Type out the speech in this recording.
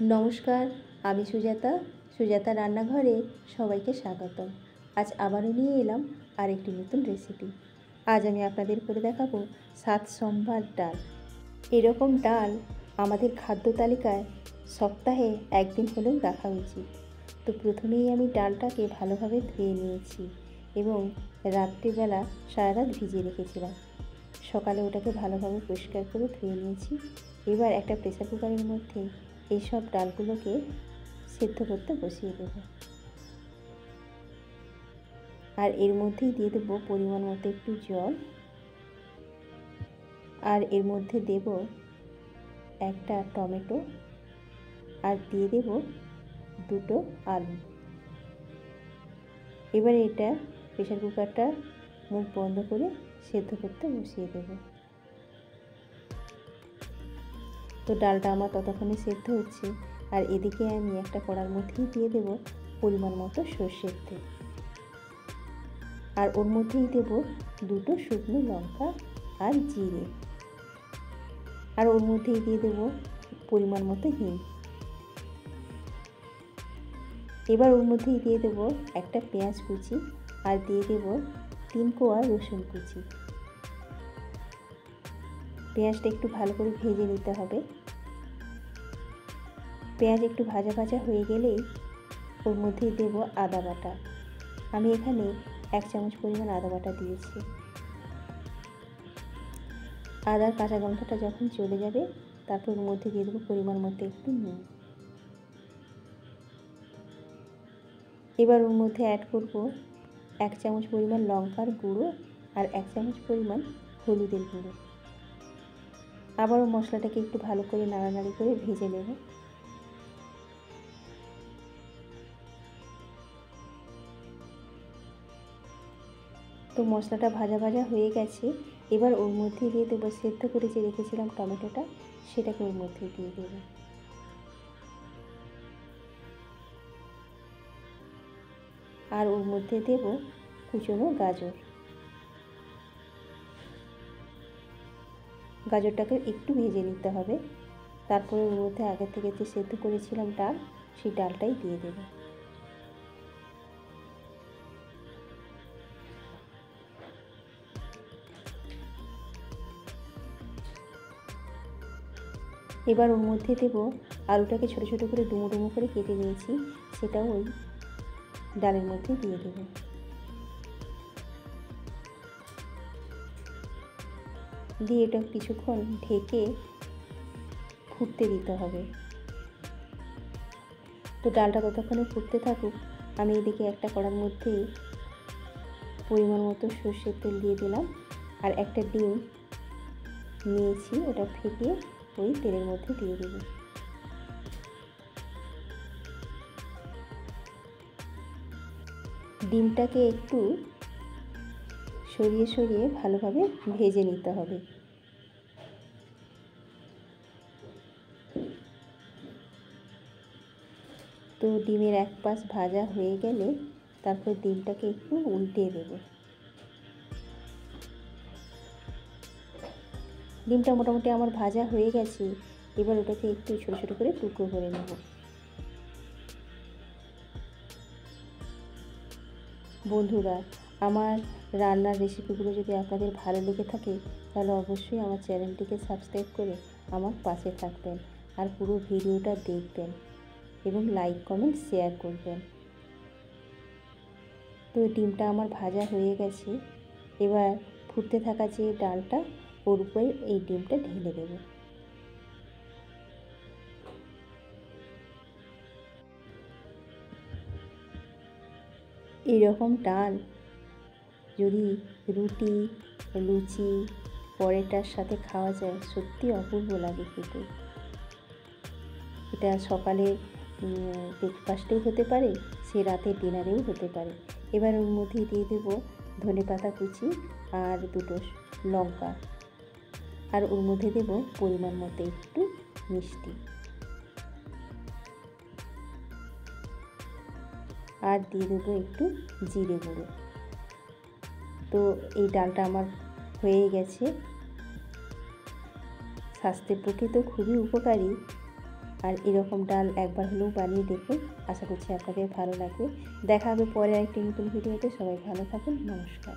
নমস্কার, আমি সুজাতা রান্নাঘরে সবাইকে স্বাগতম। আজ আবারও নিয়ে এলাম আরেকটি নতুন রেসিপি। আজ আমি আপনাদের করে দেখাবো স্বাদ সম্ভার ডাল। এরকম ডাল আমাদের খাদ্য তালিকায় সপ্তাহে একদিন হলেও রাখা উচিত। তো প্রথমেই আমি ডালটাকে ভালোভাবে ধুয়ে নিয়েছি এবং রাত্রিবেলা সারা রাত ভিজিয়ে রেখেছিলাম। সকালে ওটাকে ভালোভাবে পরিষ্কার করে ধুয়ে নিয়েছি। এবার একটা প্রেসার কুকারের মধ্যে এইসব ডালগুলোকে সেদ্ধ করতে বসিয়ে দেব। আর এর মধ্যেই দিয়ে দেবো পরিমাণ মতো একটু জল, আর এর মধ্যে দেব একটা টমেটো, আর দিয়ে দেব দুটো আলু। এবার এটা প্রেসার কুকারটা মুখ বন্ধ করে সেদ্ধ করতে বসিয়ে দেব। তো ডালটা আমার ততক্ষণে সেদ্ধ হচ্ছে, আর এদিকে আমি একটা কড়ার মধ্যেই দিয়ে দেব পরিমাণ মতো সর্ষের তেল, আর ওর মধ্যেই দেব দুটো শুকনো লঙ্কা আর জিরে, আর ওর মধ্যেই দিয়ে দেব পরিমাণ মতো হিং। এবার ওর মধ্যেই দিয়ে দেব একটা পেঁয়াজ কুচি, আর দিয়ে দেব 3 কোয়া রসুন কুচি। পেঁয়াজটা একটু ভালো করে ভেজে নিতে হবে। পেঁয়াজ একটু ভাজা ভাজা হয়ে গেলেই ওর মধ্যেই দেব আদা বাটা। আমি এখানে 1 চামচ পরিমাণ আদা বাটা দিয়েছি। আদার কাঁচা গন্ধটা যখন চলে যাবে, তারপর ওর মধ্যে দিয়ে দেবো পরিমাণ মতো একটু নুন। এবার ওর মধ্যে অ্যাড করব 1 চামচ পরিমাণ লঙ্কার গুঁড়ো আর 1 চামচ পরিমাণ হলুদের গুঁড়ো। আবারও মশলাটাকে একটু ভালো করে নাড়ানাড়ি করে ভেজে নেব। তো মশলাটা ভাজা ভাজা হয়ে গেছে। এবার ওর মধ্যে দিয়ে দেবো সেদ্ধ করে যে রেখেছিলাম টমেটোটা, সেটাকে ওর মধ্যে দিয়ে দেব। আর ওর মধ্যে দেব কুচনো গাজর। গাজরটাকে একটু ভেজে নিতে হবে। তারপরে ওর মধ্যে আগে থেকে যে সেদ্ধ করেছিলাম ডাল, সেই ডালটাই দিয়ে দেব। এবার ওর মধ্যে দেব আলুটাকে ছোটো ছোটো করে ডুমো ডুমো করে কেটে নিয়েছি, সেটাও ওই ডালের মধ্যে দিয়ে দেব। দিয়ে এটা কিছুক্ষণ ঢেকে ফুটতে দিতে হবে। তো ডালটা ততক্ষণে ফুটতে থাকুক। আমি এদিকে একটা কড়ার মধ্যে পরিমাণ মতো সর্ষের তেল দিয়ে দিলাম, আর একটা ডিম নিয়েছি, ওটা ফেটিয়ে ওই তেলের মধ্যে দিয়ে দেব। ডিমটাকে একটু সরিয়ে সরিয়ে ভালোভাবে ভেজে নিতে হবে। তো ডিমের এক পাশ ভাজা হয়ে গেলে তারপর ডিমটাকে একটু উল্টে দেব। ডিমটা মোটামুটি আমার ভাজা হয়ে গেছে। এবার ওটাকে একটু ছোটো ছোটো করে টুকরো করে নেব। বন্ধুরা, আমার রান্নার রেসিপিগুলো যদি আপনাদের ভালো লেগে থাকে, তাহলে অবশ্যই আমার চ্যানেলটিকে সাবস্ক্রাইব করে আমার পাশে থাকবেন, আর পুরো ভিডিওটা দেখবেন এবং লাইক কমেন্ট শেয়ার করবেন। তো ডিমটা আমার ভাজা হয়ে গেছে। এবার ফুটতে থাকা যে ডালটা, ওর উপরে এই ডিমটা ঢেলে দেব। এইরকম ডাল যদি রুটি, লুচি, পরোটার সাথে খাওয়া যায়, সত্যি অপূর্ব লাগে খেতে। এটা সকালে ব্রেকফাস্টেও হতে পারে, সে রাতে ডিনারেও হতে পারে। এবার ওর মধ্যে দিয়ে দেবো ধনেপাতা কুচি আর দুটো লঙ্কা, আর ওর মধ্যে দেব পরিমাণ মতো একটু মিষ্টি, আর দিয়ে দেবো একটু জিরে গুঁড়ো। তো এই ডালটা আমার হয়ে গেছে। স্বাস্থ্যের পক্ষে তো খুবই উপকারী, আর এরকম ডাল একবার হলেও বানিয়ে দেখুন, আশা করছি আপনাদের ভালো লাগবে। দেখা হবে পরে আরেকটি নতুন ভিডিওতে। সবাই ভালো থাকুন, নমস্কার।